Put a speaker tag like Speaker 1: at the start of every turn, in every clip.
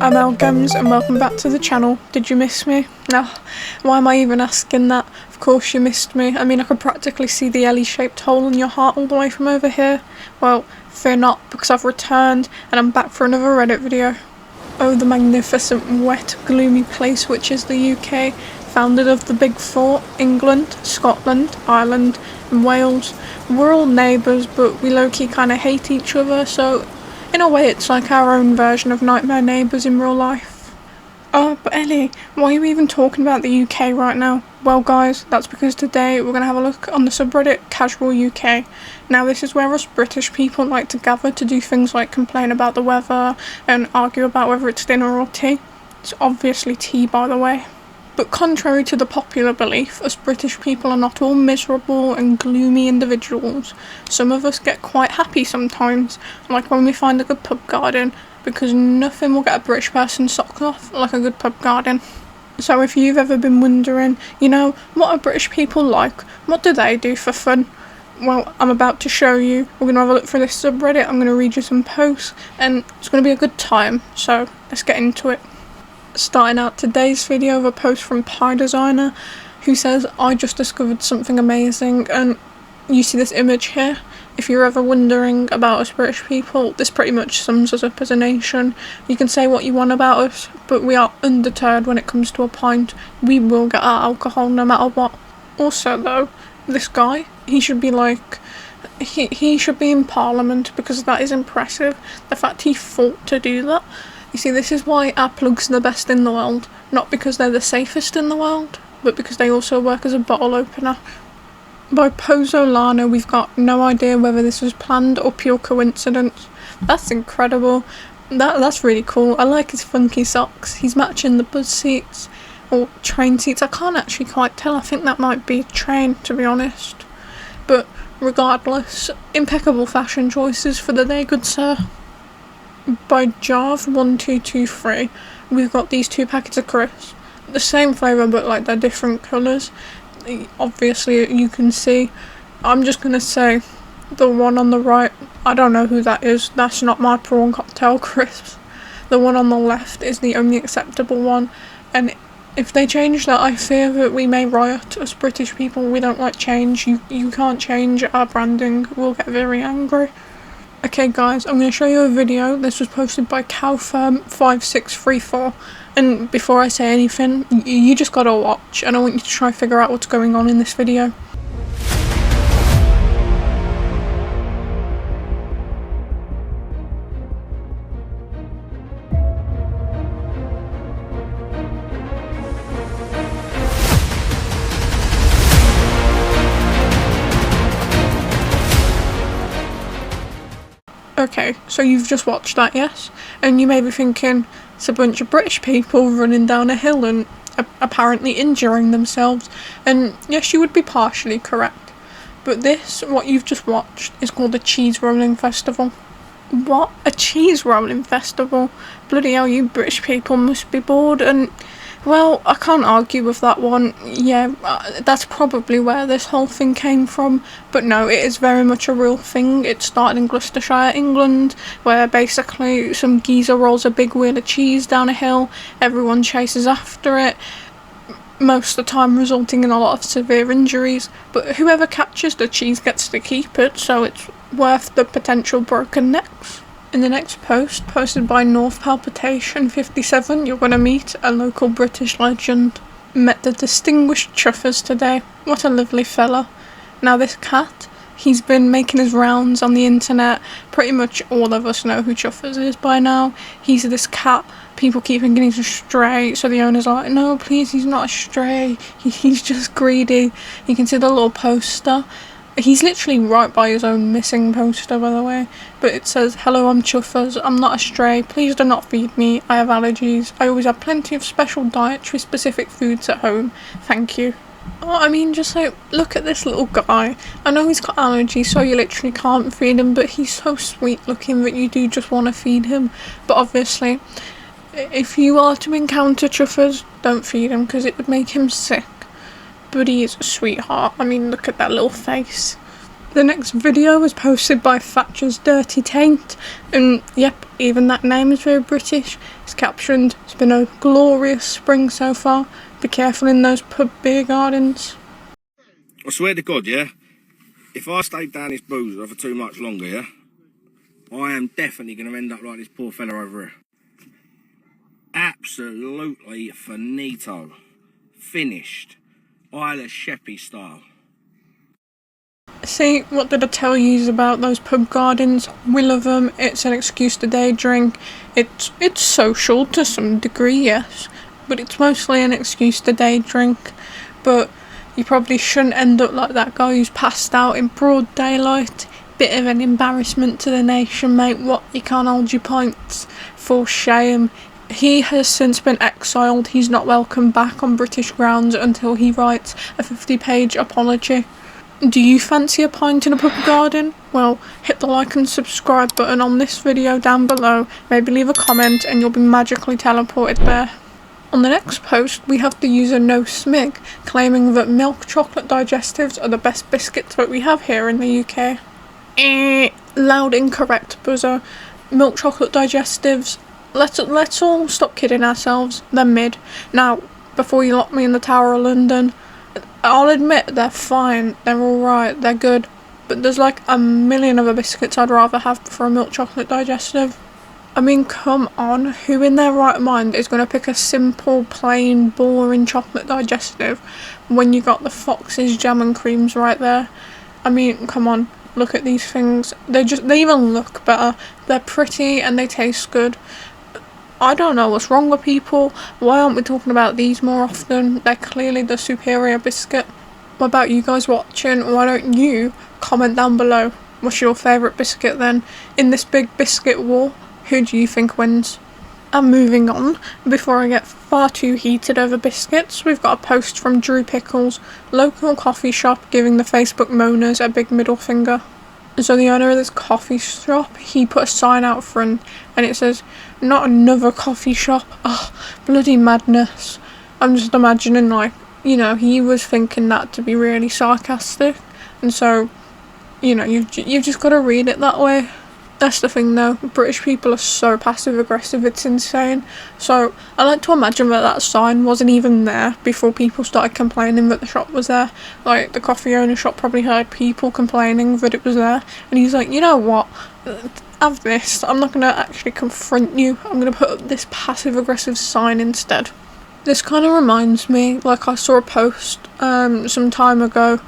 Speaker 1: I'm Algems and welcome back to the channel. Did you miss me? No, why am I even asking that? Of course you missed me. I mean, I could practically see the Ellie-shaped hole in your heart all the way from over here. Well, fear not, because I've returned and I'm back for another Reddit video. Oh, the magnificent, wet, gloomy place which is the UK, founded of the Big Four, England, Scotland, Ireland and Wales. We're all neighbours, but we low-key kinda hate each other, so in a way it's like our own version of Nightmare Neighbours in real life. Oh, but Ellie, why are you even talking about the UK right now? Well guys, that's because today we're going to have a look on the subreddit casualUK. Now this is where us British people like to gather to do things like complain about the weather and argue about whether it's dinner or tea. It's obviously tea, by the way. But contrary to the popular belief, us British people are not all miserable and gloomy individuals. Some of us get quite happy sometimes, like when we find a good pub garden, because nothing will get a British person's socks off like a good pub garden. So if you've ever been wondering, you know, what are British people like? What do they do for fun? Well, I'm about to show you. We're going to have a look through this subreddit, I'm going to read you some posts, and it's going to be a good time, so let's get into it. Starting out today's video with a post from Pie Designer, who says, I just discovered something amazing, and you see this image here? If you're ever wondering about us British people, this pretty much sums us up as a nation. You can say what you want about us, but we are undeterred when it comes to a pint. We will get our alcohol no matter what. Also though, this guy, he should be like, he should be in Parliament, because that is impressive. The fact he fought to do that. You see, this is why our plugs are the best in the world. Not because they're the safest in the world, but because they also work as a bottle opener. By Pozzolano, we've got no idea whether this was planned or pure coincidence. That's incredible. That's really cool. I like his funky socks. He's matching the bus seats, or train seats. I can't actually quite tell. I think that might be a train, to be honest. But regardless, impeccable fashion choices for the day, good sir. By Jarv1223, we've got these two packets of crisps. The same flavour, but like they're different colours. Obviously you can see. I'm just gonna say the one on the right, I don't know who that is. That's not my prawn cocktail crisps. The one on the left is the only acceptable one, and if they change that, I fear that we may riot. As British people, we don't like change. You can't change our branding. We'll get very angry. Okay guys, I'm going to show you a video. This was posted by Cowfirm5634, and before I say anything, you just gotta watch, and I want you to try and figure out what's going on in this video. Okay, so you've just watched that, yes? And you may be thinking, it's a bunch of British people running down a hill and apparently injuring themselves, and yes, you would be partially correct. But this, what you've just watched, is called a cheese rolling festival. What? A cheese rolling festival? Bloody hell, you British people must be bored, and well, I can't argue with that one. Yeah, that's probably where this whole thing came from. But no, it is very much a real thing. It started in Gloucestershire, England, where basically some geezer rolls a big wheel of cheese down a hill. Everyone chases after it, most of the time resulting in a lot of severe injuries. But whoever catches the cheese gets to keep it, so it's worth the potential broken necks. In the next post, posted by North Palpitation 57, you're going to meet a local British legend. Met the distinguished Chuffers today. What a lovely fella. Now this cat, he's been making his rounds on the internet. Pretty much all of us know who Chuffers is by now. He's this cat. People keep thinking he's a stray, so the owner's like, no please, he's not a stray. He's just greedy. You can see the little poster. He's literally right by his own missing poster, by the way, but it says, hello, I'm Chuffers, I'm not a stray, please do not feed me, I have allergies, I always have plenty of special dietary specific foods at home, thank you. Oh, I mean, just like, look at this little guy. I know he's got allergies, so you literally can't feed him, but he's so sweet looking that you do just want to feed him. But obviously, if you are to encounter Chuffers, don't feed him, because it would make him sick. But he is a sweetheart. I mean, look at that little face. The next video was posted by Thatcher's Dirty Taint, and yep, even that name is very British. It's captioned, "It's been a glorious spring so far. Be careful in those pub beer gardens."
Speaker 2: I swear to God, yeah, if I stayed down this boozer for too much longer, yeah, I am definitely going to end up like this poor fella over here. Absolutely finito. Finished. Isla Sheppy style.
Speaker 1: See, what did I tell you about those pub gardens? We love them. It's an excuse to day drink. It's social to some degree, yes, but it's mostly an excuse to day drink. But you probably shouldn't end up like that guy who's passed out in broad daylight. Bit of an embarrassment to the nation, mate. What, you can't hold your pints? For shame. He has since been exiled. He's not welcome back on British grounds until he writes a 50-page apology. Do you fancy a pint in a pub garden? Well, hit the like and subscribe button on this video down below, maybe leave a comment and you'll be magically teleported there. On the next post, we have the user No Smig claiming that milk chocolate digestives are the best biscuits that we have here in the UK. Loud incorrect buzzer. Milk chocolate digestives, let's all stop kidding ourselves, they're mid. Now, before you lock me in the Tower of London, I'll admit they're fine, they're alright, they're good, but there's like a million other biscuits I'd rather have for a milk chocolate digestive. I mean, come on, who in their right mind is going to pick a simple, plain, boring chocolate digestive when you got the Fox's jam and creams right there? I mean, come on, look at these things, they even look better, they're pretty and they taste good. I don't know what's wrong with people. Why aren't we talking about these more often? They're clearly the superior biscuit. What about you guys watching? Why don't you comment down below? What's your favourite biscuit then? In this big biscuit war, who do you think wins? And moving on, before I get far too heated over biscuits, we've got a post from Drew Pickles, local coffee shop giving the Facebook moaners a big middle finger. So the owner of this coffee shop, he put a sign out front and it says, "Not another coffee shop." Oh, bloody madness. I'm just imagining, like, you know, he was thinking that to be really sarcastic, and so, you know, you've just got to read it that way. That's the thing though, British people are so passive aggressive, it's insane. So I like to imagine that sign wasn't even there before people started complaining that the shop was there. Like, the coffee owner shop probably heard people complaining that it was there, and he's like, you know what, have this, I'm not going to actually confront you, I'm going to put up this passive aggressive sign instead. This kind of reminds me, like, I saw a post some time ago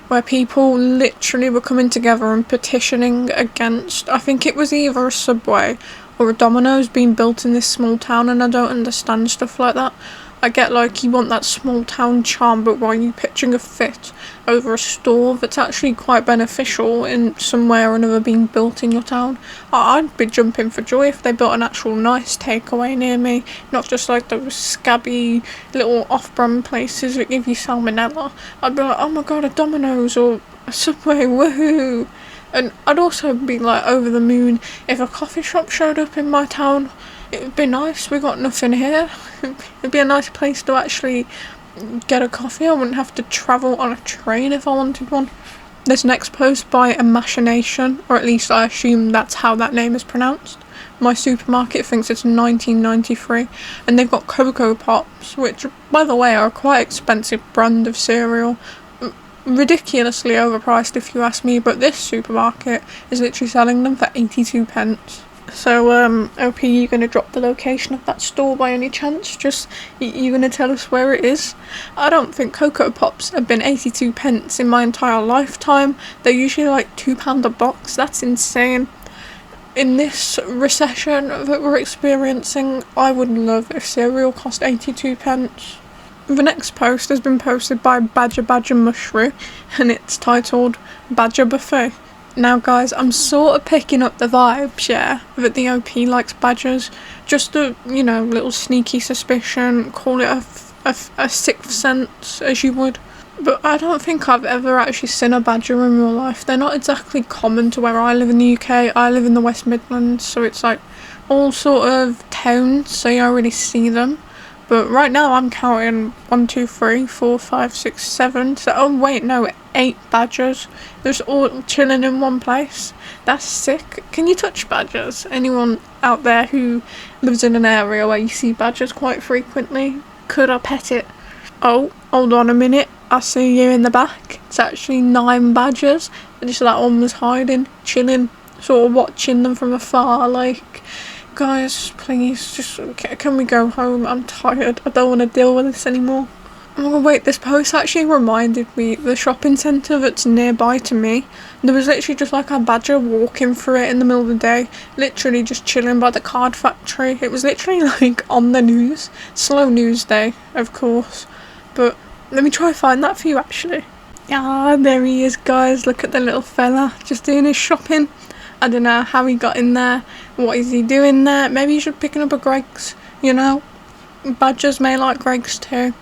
Speaker 1: where people literally were coming together and petitioning against, I think it was either a Subway or a Domino's being built in this small town, and I don't understand stuff like that. I get, like, you want that small town charm, but why are you pitching a fit over a store that's actually quite beneficial in some way or another being built in your town? I'd be jumping for joy if they built an actual nice takeaway near me, not just like those scabby little off-brand places that give you salmonella. I'd be like, oh my god, a Domino's or a Subway, woohoo! And I'd also be like over the moon if a coffee shop showed up in my town. It would be nice, we got nothing here. It'd be a nice place to actually get a coffee. I wouldn't have to travel on a train if I wanted one. This next post by a machination, or at least I assume that's how that name is pronounced. My supermarket thinks it's 1993, and they've got Cocoa Pops, which, by the way, are a quite expensive brand of cereal. Ridiculously overpriced if you ask me, but this supermarket is literally selling them for 82 pence. So, OP, you going to drop the location of that store by any chance? Just, you going to tell us where it is? I don't think Cocoa Pops have been 82 pence in my entire lifetime. They're usually like £2 a box. That's insane. In this recession that we're experiencing, I would love if cereal cost 82 pence. The next post has been posted by Badger Mushroom, and it's titled Badger Buffet. Now guys, I'm sort of picking up the vibes, yeah, that the OP likes badgers. Just a, you know, little sneaky suspicion, call it a sixth sense, as you would. But I don't think I've ever actually seen a badger in real life. They're not exactly common to where I live in the UK. I live in the West Midlands, so it's like all sort of towns, so you don't really see them. But right now I'm counting 1, 2, 3, 4, 5, 6, 7. So, oh wait, no, 8 badgers. They're just all chilling in one place. That's sick. Can you touch badgers? Anyone out there who lives in an area where you see badgers quite frequently? Could I pet it? Oh, hold on a minute. I see you in the back. It's actually 9 badgers. And just that one was hiding, chilling, sort of watching them from afar, like, guys, please, just, can we go home? I'm tired. I don't want to deal with this anymore. Oh wait, this post actually reminded me the shopping centre that's nearby to me. There was literally just like a badger walking through it in the middle of the day, literally just chilling by the card factory. It was literally like on the news. Slow news day, of course. But let me try and find that for you actually. Ah, there he is, guys. Look at the little fella just doing his shopping. I don't know how he got in there. What is he doing there? Maybe he should picking up a Greggs, you know? Badgers may like Greggs too.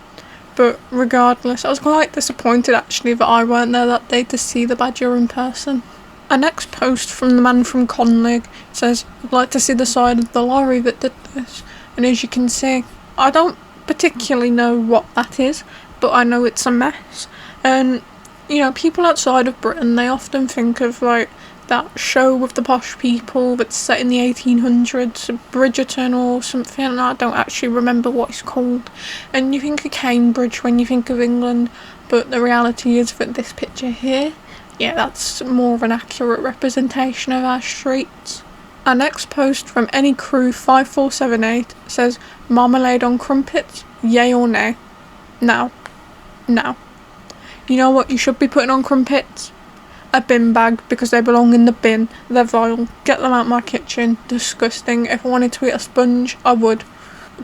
Speaker 1: But regardless, I was quite disappointed actually that I weren't there that day to see the badger in person. Our next post from the man from Conlig says, I'd like to see the side of the lorry that did this. And as you can see, I don't particularly know what that is, but I know it's a mess. And, you know, people outside of Britain, they often think of like that show with the posh people that's set in the 1800s, Bridgerton or something. I don't actually remember what it's called. And you think of Cambridge when you think of England, but the reality is that this picture here, yeah, that's more of an accurate representation of our streets. Our next post from any crew 5478 says, marmalade on crumpets, yay or nay? No. No. You know what you should be putting on crumpets? A bin bag, because they belong in the bin. They're vile. Get them out my kitchen. Disgusting. If I wanted to eat a sponge, I would.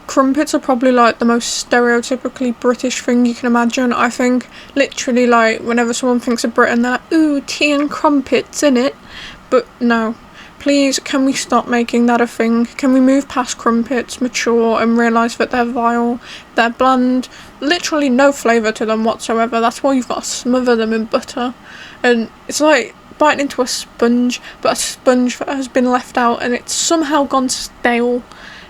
Speaker 1: Crumpets are probably like the most stereotypically British thing you can imagine. I think literally like whenever someone thinks of Britain, they're like, ooh, tea and crumpets in it. But no. Please, can we stop making that a thing? Can we move past crumpets, mature, and realise that they're vile, they're bland, literally no flavour to them whatsoever. That's why you've got to smother them in butter. And it's like biting into a sponge, but a sponge that has been left out and it's somehow gone stale.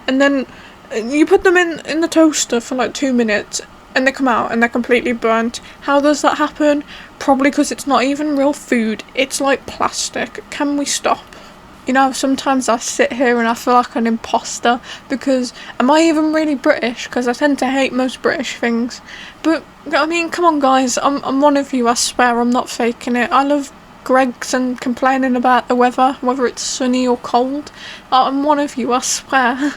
Speaker 1: And then you put them in the toaster for like 2 minutes and they come out and they're completely burnt. How does that happen? Probably because it's not even real food. It's like plastic. Can we stop? You know, sometimes I sit here and I feel like an imposter because am I even really British? Because I tend to hate most British things. But, I mean, come on guys, I'm one of you, I swear, I'm not faking it. I love Greggs and complaining about the weather, whether it's sunny or cold. I'm one of you, I swear.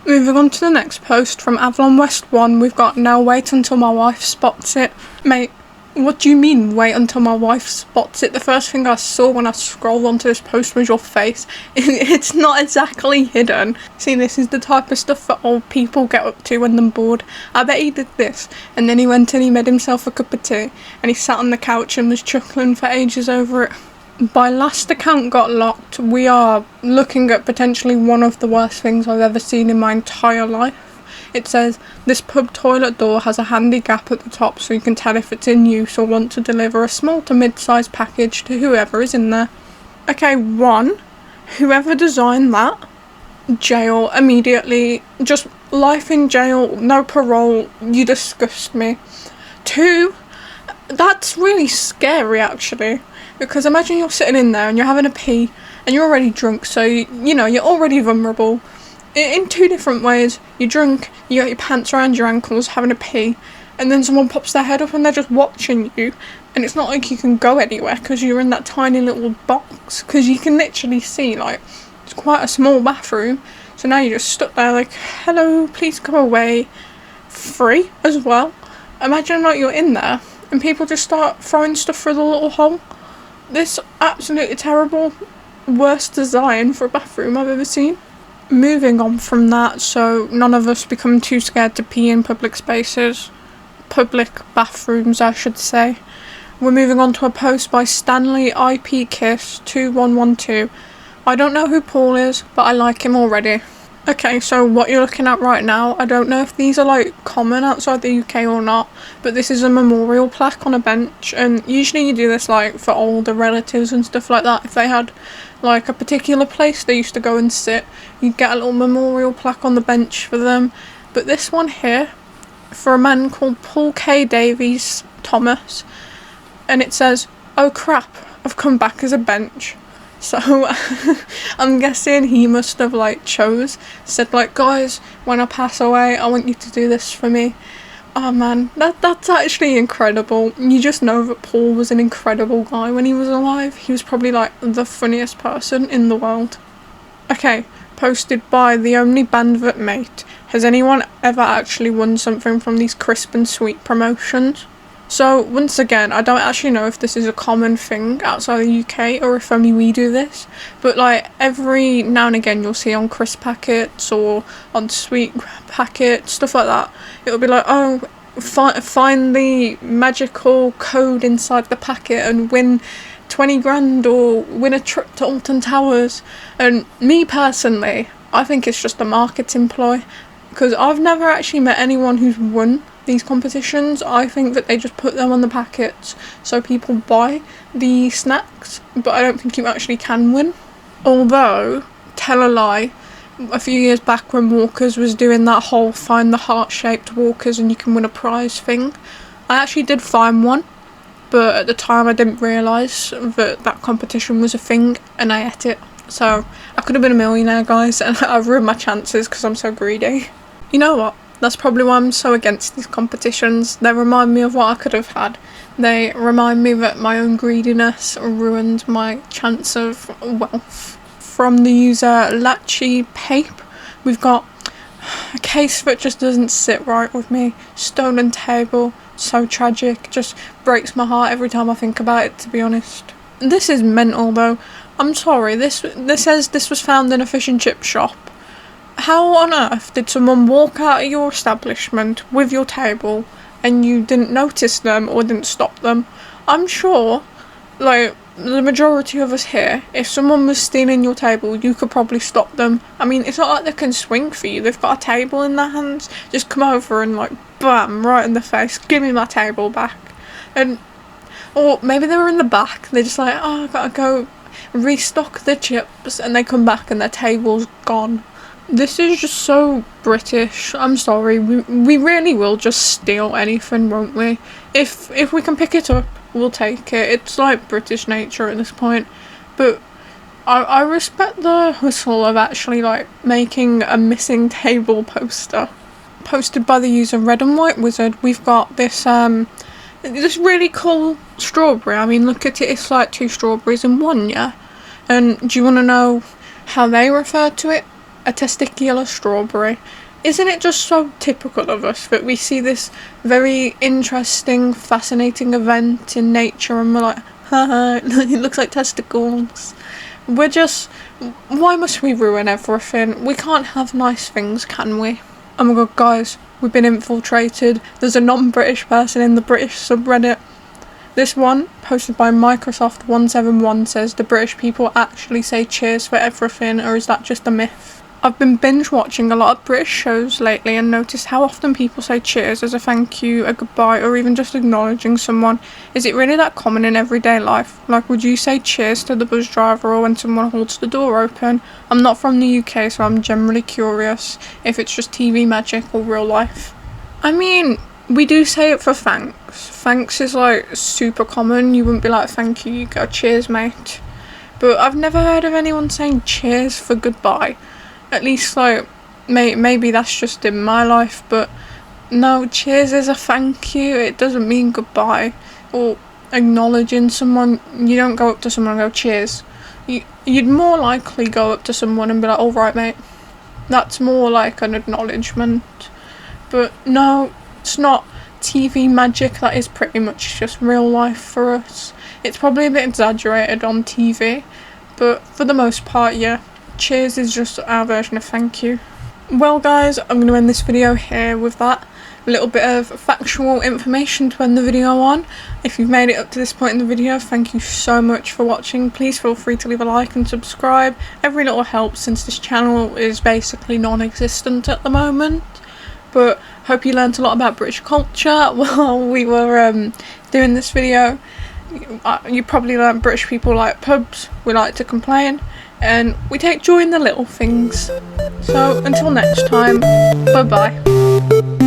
Speaker 1: Moving on to the next post from Avalon West 1, we've got now wait until my wife spots it. Mate, what do you mean, wait until my wife spots it? The first thing I saw when I scrolled onto this post was your face. It's not exactly hidden. See, this is the type of stuff that old people get up to when they're bored. I bet he did this, and then he went and he made himself a cup of tea, and he sat on the couch and was chuckling for ages over it. By last account got locked, we are looking at potentially one of the worst things I've ever seen in my entire life. It says, this pub toilet door has a handy gap at the top so you can tell if it's in use or want to deliver a small to mid-sized package to whoever is in there. Okay, 1, whoever designed that, jail immediately. Just life in jail, no parole, you disgust me. 2, that's really scary actually, because imagine you're sitting in there and you're having a pee and you're already drunk, so you know, you're already vulnerable. In 2 different ways. You're drunk, you got your pants around your ankles, having a pee, and then someone pops their head up and they're just watching you, and it's not like you can go anywhere because you're in that tiny little box, because you can literally see, like, it's quite a small bathroom, so now you're just stuck there like, hello, please go away. 3 as well. Imagine like you're in there and people just start throwing stuff through the little hole. This absolutely terrible, worst design for a bathroom I've ever seen. Moving on from that, so none of us become too scared to pee in public spaces. Public bathrooms, I should say. We're moving on to a post by Stanley IP Kiss 2112. I don't know who Paul is, but I like him already. Okay, so what you're looking at right now, I don't know if these are like common outside the UK or not, but this is a memorial plaque on a bench, and usually you do this like for older relatives and stuff like that. If they had like a particular place they used to go and sit, you'd get a little memorial plaque on the bench for them. but this one here, for a man called Paul K. Davies Thomas, and it says, "Oh crap, I've come back as a bench." So I'm guessing he must have like said like, "Guys, when I pass away, I want you to do this for me." Oh man, that's actually incredible. You just know that Paul was an incredible guy when he was alive. He was probably like the funniest person in the world. Okay, posted by the only band that mate. Has anyone ever actually won something from these crisp and sweet promotions? So once again, I don't actually know if this is a common thing outside the UK or if only we do this, but like every now and again you'll see on crisp packets or on sweet packets, stuff like that, it'll be like, oh, find the magical code inside the packet and win 20 grand or win a trip to Alton Towers. And me personally, I think it's just a marketing ploy, because I've never actually met anyone who's won these competitions. I think that they just put them on the packets so people buy the snacks, but I don't think you actually can win. Although, tell a lie, a few years back when Walkers was doing that whole find the heart-shaped Walkers and you can win a prize thing, I actually did find one, but at the time I didn't realise that competition was a thing and I ate it. So I could have been a millionaire, guys, and I've ruined my chances because I'm so greedy. You know what? That's probably why I'm so against these competitions. They remind me of what I could have had. They remind me that my own greediness ruined my chance of wealth. From the user Lachi Pape, we've got a case that just doesn't sit right with me. Stolen table, so tragic, just breaks my heart every time I think about it, to be honest. This is mental though. I'm sorry, this says this was found in a fish and chip shop. How on earth did someone walk out of your establishment with your table and you didn't notice them or didn't stop them? I'm sure, like, the majority of us here, if someone was stealing your table, you could probably stop them. I mean, it's not like they can swing for you. They've got a table in their hands. Just come over and, like, bam, right in the face. Give me my table back. And, or maybe they were in the back. They're just like, oh, I gotta go restock the chips. And they come back and their table's gone. This is just so British. I'm sorry. We really will just steal anything, won't we? If we can pick it up, we'll take it. It's like British nature at this point. But I respect the hustle of actually like making a missing table poster. Posted by the user Red and White Wizard, we've got this really cool strawberry. I mean, look at it. It's like 2 strawberries in one, yeah? And do you want to know how they refer to it? A testicular strawberry. Isn't it just so typical of us that we see this very interesting, fascinating event in nature and we're like, haha, it looks like testicles. We're just, why must we ruin everything? We can't have nice things, can we? Oh my god, guys, we've been infiltrated. There's a non-British person in the British subreddit. This one, posted by Microsoft171, says, "The British people actually say cheers for everything, or is that just a myth?" I've been binge watching a lot of British shows lately and noticed how often people say cheers as a thank you, a goodbye, or even just acknowledging someone. Is it really that common in everyday life? Like, would you say cheers to the bus driver or when someone holds the door open? I'm not from the UK, so I'm generally curious if it's just TV magic or real life. I mean, we do say it for thanks. Thanks is like super common. You wouldn't be like, thank you, you go, cheers mate. But I've never heard of anyone saying cheers for goodbye. At least, like, maybe that's just in my life, but no, cheers is a thank you. It doesn't mean goodbye. Or acknowledging someone, you don't go up to someone and go, cheers. You'd more likely go up to someone and be like, alright mate. That's more like an acknowledgement. But no, it's not TV magic. That is pretty much just real life for us. It's probably a bit exaggerated on TV, but for the most part, yeah. Cheers is just our version of thank you. Well guys, I'm going to end this video here with that little bit of factual information to end the video on. If you've made it up to this point in the video, thank you so much for watching. Please feel free to leave a like and subscribe. Every little helps since this channel is basically non-existent at the moment. But hope you learnt a lot about British culture while we were doing this video. You probably learnt British people like pubs, we like to complain, and we take joy in the little things. So until next time, bye bye.